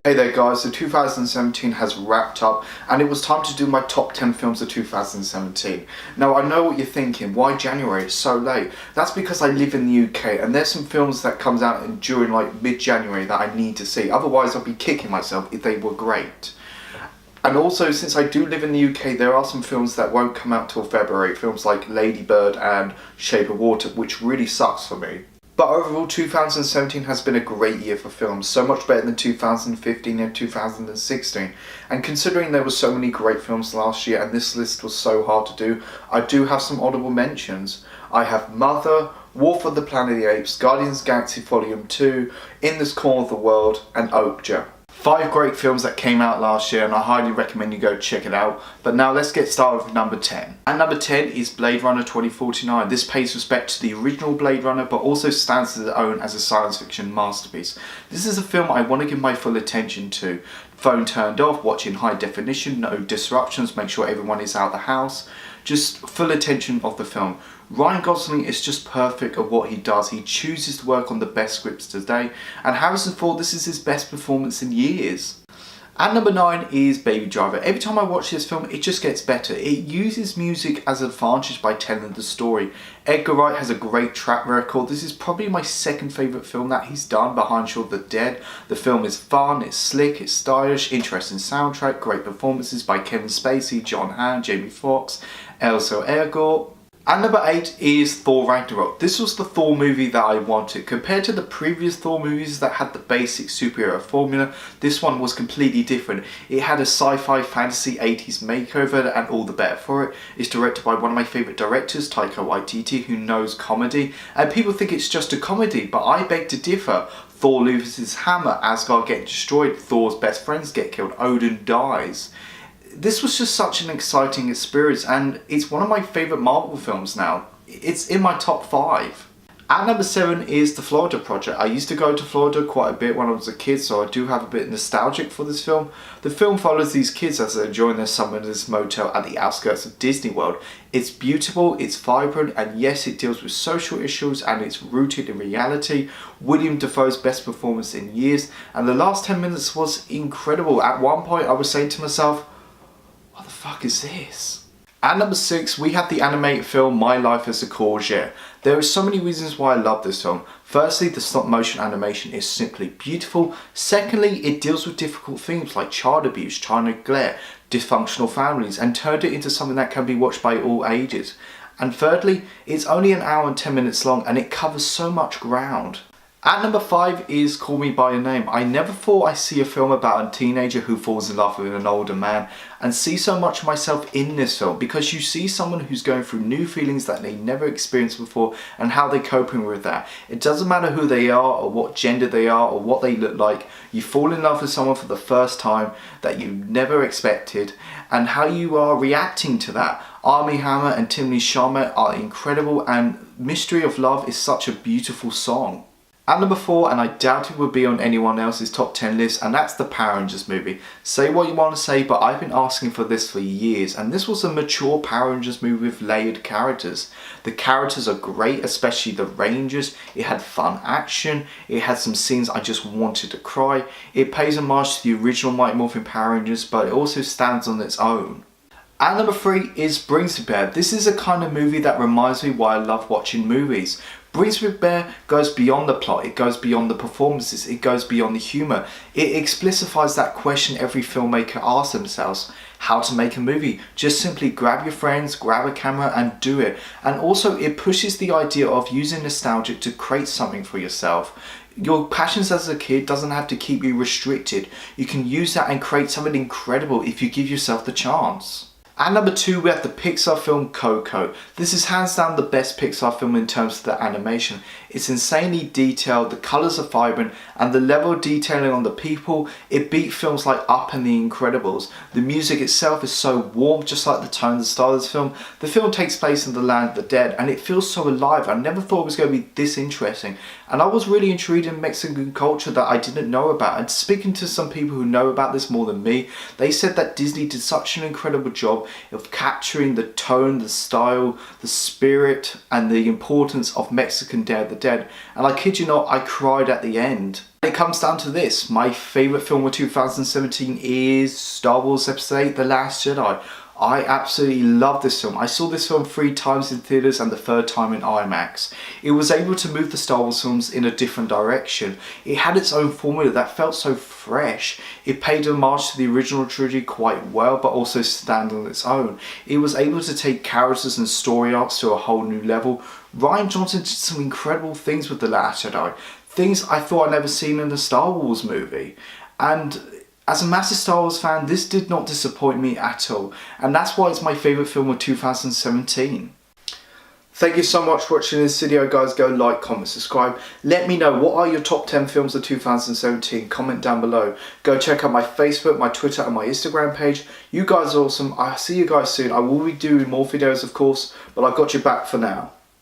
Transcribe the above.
Hey there guys, so 2017 has wrapped up and it was time to do my top 10 films of 2017. Now I know what you're thinking, why January? It's so late. That's because I live in the UK and there's some films that comes out during like mid-January that I need to see. Otherwise I'd be kicking myself if they were great. And also, since I do live in the UK, there are some films that won't come out till February. Films like Lady Bird and Shape of Water, which really sucks for me. But overall, 2017 has been a great year for films, so much better than 2015 and 2016. And considering there were so many great films last year and this list was so hard to do, I do have some honourable mentions. I have Mother, War for the Planet of the Apes, Guardians of the Galaxy Volume 2, In This Corner of the World, and Okja. 5 great films that came out last year and I highly recommend you go check it out. But now let's get started with number 10. And number 10 is Blade Runner 2049. This pays respect to the original Blade Runner but also stands as its own as a science fiction masterpiece. This is a film I want to give my full attention to. Phone turned off, watching high definition, no disruptions, make sure everyone is out of the house. Just full attention of the film. Ryan Gosling is just perfect at what he does. He chooses to work on the best scripts today. And Harrison Ford, this is his best performance in years. And number 9 is Baby Driver. Every time I watch this film, it just gets better. It uses music as an advantage by telling the story. Edgar Wright has a great track record. This is probably my second favourite film that he's done behind Shaun of the Dead. The film is fun, it's slick, it's stylish, interesting soundtrack, great performances by Kevin Spacey, John Hamm, Jamie Foxx, Elsa Elgort. And number 8 is Thor Ragnarok. This was the Thor movie that I wanted. Compared to the previous Thor movies that had the basic superhero formula, this one was completely different. It had a sci-fi fantasy 80s makeover and all the better for it. It's directed by one of my favourite directors, Taika Waititi, who knows comedy. And people think it's just a comedy, but I beg to differ. Thor loses his hammer, Asgard gets destroyed, Thor's best friends get killed, Odin dies. This was just such an exciting experience and it's one of my favourite Marvel films now. It's in my top 5. At number 7 is The Florida Project. I used to go to Florida quite a bit when I was a kid, so I do have a bit nostalgic for this film. The film follows these kids as they're enjoying their summer in this motel at the outskirts of Disney World. It's beautiful, it's vibrant, and yes, it deals with social issues and it's rooted in reality. William Dafoe's best performance in years, and the last 10 minutes was incredible. At one point I was saying to myself, what the fuck is this? At number 6, we have the animated film My Life as a Courgette. There are so many reasons why I love this film. Firstly, the stop motion animation is simply beautiful. Secondly, it deals with difficult themes like child abuse, child neglect, dysfunctional families, and turned it into something that can be watched by all ages. And thirdly, it's only an hour and 10 minutes long and it covers so much ground. At number 5 is Call Me By Your Name. I never thought I'd see a film about a teenager who falls in love with an older man and see so much of myself in this film, because you see someone who's going through new feelings that they never experienced before and how they're coping with that. It doesn't matter who they are or what gender they are or what they look like. You fall in love with someone for the first time that you never expected and how you are reacting to that. Armie Hammer and Timothy Chalamet are incredible and Mystery of Love is such a beautiful song. At number 4, and I doubt it would be on anyone else's top 10 list, and that's the Power Rangers movie. Say what you want to say, but I've been asking for this for years, and this was a mature Power Rangers movie with layered characters. The characters are great, especially the Rangers. It had fun action, it had some scenes I just wanted to cry. It pays homage to the original Mighty Morphin Power Rangers, but it also stands on its own. At number 3 is Brinsby Bear. This is a kind of movie that reminds me why I love watching movies. Brinsby Bear goes beyond the plot, it goes beyond the performances, it goes beyond the humour. It explicitifies that question every filmmaker asks themselves, how to make a movie. Just simply grab your friends, grab a camera and do it. And also it pushes the idea of using nostalgia to create something for yourself. Your passions as a kid doesn't have to keep you restricted. You can use that and create something incredible if you give yourself the chance. At number 2 we have the Pixar film Coco. This is hands down the best Pixar film in terms of the animation. It's insanely detailed, the colours are vibrant, and the level of detailing on the people, it beat films like Up and The Incredibles. The music itself is so warm, just like the tone and the style of this film. The film takes place in the land of the dead and it feels so alive. I never thought it was going to be this interesting. And I was really intrigued in Mexican culture that I didn't know about. And speaking to some people who know about this more than me, they said that Disney did such an incredible job of capturing the tone, the style, the spirit, and the importance of Mexican Day of the Dead. And I kid you not, I cried at the end. It comes down to this. My favourite film of 2017 is Star Wars Episode 8, The Last Jedi. I absolutely love this film. I saw this film 3 times in theatres and the 3rd time in IMAX. It was able to move the Star Wars films in a different direction. It had its own formula that felt so fresh. It paid homage to the original trilogy quite well, but also stand on its own. It was able to take characters and story arcs to a whole new level. Rian Johnson did some incredible things with The Last Jedi. Things I thought I'd never seen in a Star Wars movie. And as a massive Star Wars fan, this did not disappoint me at all, and that's why it's my favourite film of 2017. Thank you so much for watching this video, guys. Go like, comment, subscribe. Let me know, what are your top 10 films of 2017? Comment down below. Go check out my Facebook, my Twitter and my Instagram page. You guys are awesome. I'll see you guys soon. I will be doing more videos, of course, but I've got you back for now.